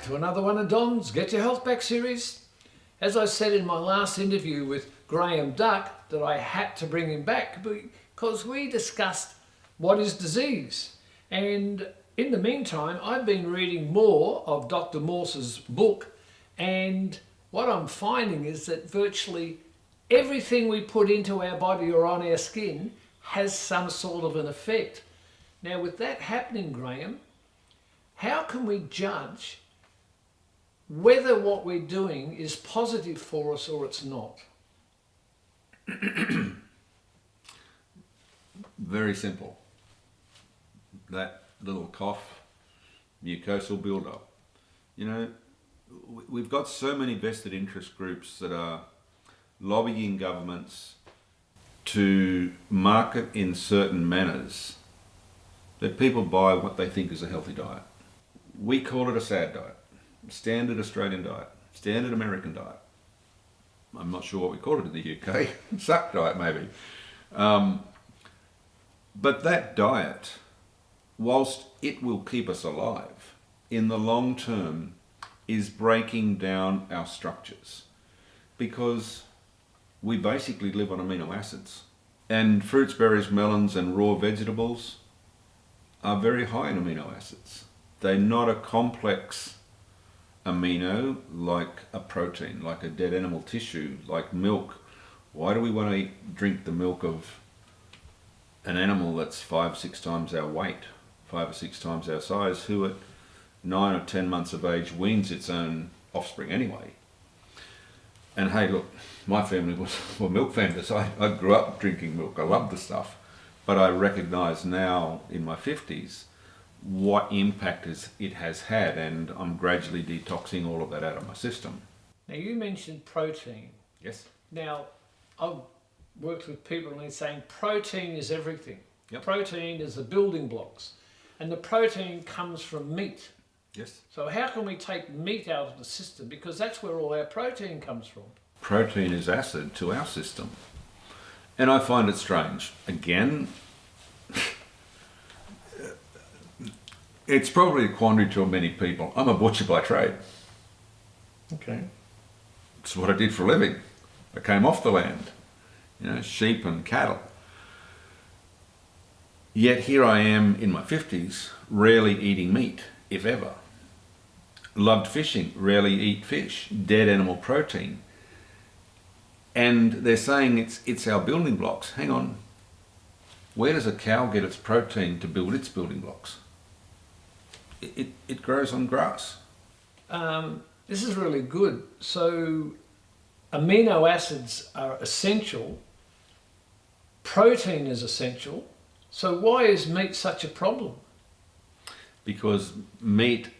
to another one of Don's Get Your Health Back series. As I said in my last interview with Graham Duck that I had to bring him back because we discussed what is disease. And in the meantime, I've been reading more of Dr. Morse's book, and what I'm finding is that virtually everything we put into our body or on our skin has some sort of an effect. Now, with that happening, Graham, how can we judge whether what we're doing is positive for us or it's not? Very simple. That little cough, mucosal buildup. You know, we've got so many vested interest groups that are lobbying governments to market in certain manners that people buy what they think is a healthy diet. We call it a S.A.D diet, standard Australian diet, standard American diet. I'm not sure what we call it in the UK, suck diet maybe. But that diet, whilst it will keep us alive, in the long term is breaking down our structures, because we basically live on amino acids. And fruits, berries, melons and raw vegetables are very high in amino acids. They're not a complex amino like a protein, like a dead animal tissue, like milk. Why do we want to drink the milk of an animal that's 5-6 times our weight, 5 or 6 times our size, who at 9 or 10 months of age weans its own offspring anyway? And hey, look, my family were milk fans. I grew up drinking milk. I loved the stuff. But I recognise now in my 50s what impact it has had, and I'm gradually detoxing all of that out of my system. Now, you mentioned protein. Yes. Now, I've worked with people and they're saying protein is everything. Yep. Protein is the building blocks, and the protein comes from meat. Yes. So how can we take meat out of the system? Because that's where all our protein comes from. Protein is acid to our system. And I find it strange. Again, it's probably a quandary to many people. I'm a butcher by trade. Okay. It's what I did for a living. I came off the land, you know, sheep and cattle. Yet here I am in my 50s, rarely eating meat, if ever. Loved fishing, rarely eat fish, dead animal protein. And they're saying it's our building blocks. Hang on, where does a cow get its protein to build its building blocks? It grows on grass. This is really good. So amino acids are essential, protein is essential. So why is meat such a problem? Because meat,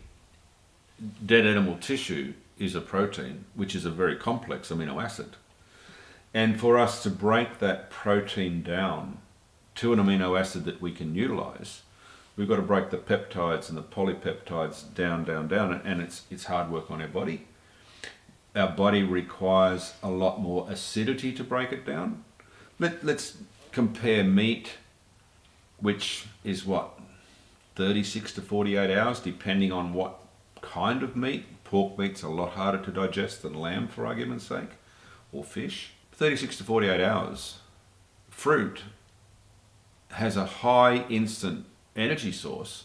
dead animal tissue, is a protein, which is a very complex amino acid. And for us to break that protein down to an amino acid that we can utilize, we've got to break the peptides and the polypeptides down, and it's hard work on our body. Our body requires a lot more acidity to break it down. Let's compare meat, which is what, 36 to 48 hours, depending on what kind of meat. Pork meat's a lot harder to digest than lamb, for argument's sake, or fish. 36 to 48 hours. Fruit has a high instant energy source,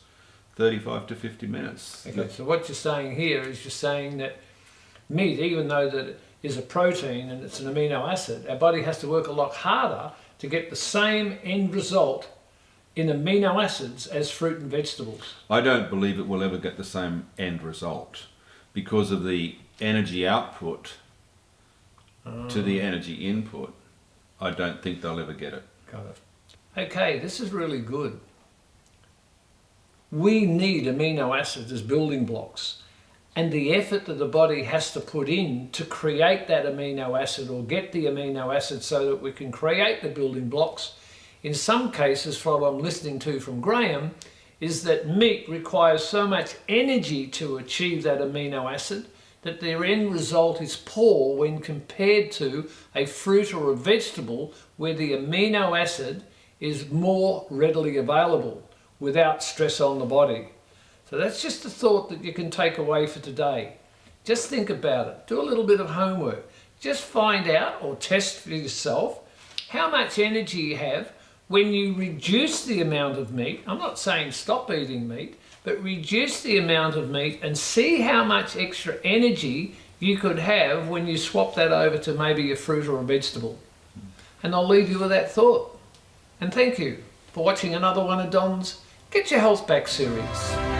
35 to 50 minutes. Okay, so what you're saying here is you're saying that meat, even though that it is a protein and it's an amino acid, our body has to work a lot harder to get the same end result in amino acids as fruit and vegetables. I don't believe it will ever get the same end result because of the energy output to the energy input. I don't think they'll ever get it. Got it. Okay, this is really good. We need amino acids as building blocks, and the effort that the body has to put in to create that amino acid or get the amino acid so that we can create the building blocks, in some cases, from what I'm listening to from Graham, is that meat requires so much energy to achieve that amino acid that their end result is poor when compared to a fruit or a vegetable where the amino acid is more readily available without stress on the body. So that's just a thought that you can take away for today. Just think about it. Do a little bit of homework. Just find out or test for yourself how much energy you have when you reduce the amount of meat. I'm not saying stop eating meat, but reduce the amount of meat and see how much extra energy you could have when you swap that over to maybe a fruit or a vegetable. And I'll leave you with that thought. And thank you for watching another one of Don's Get Your Health Back series.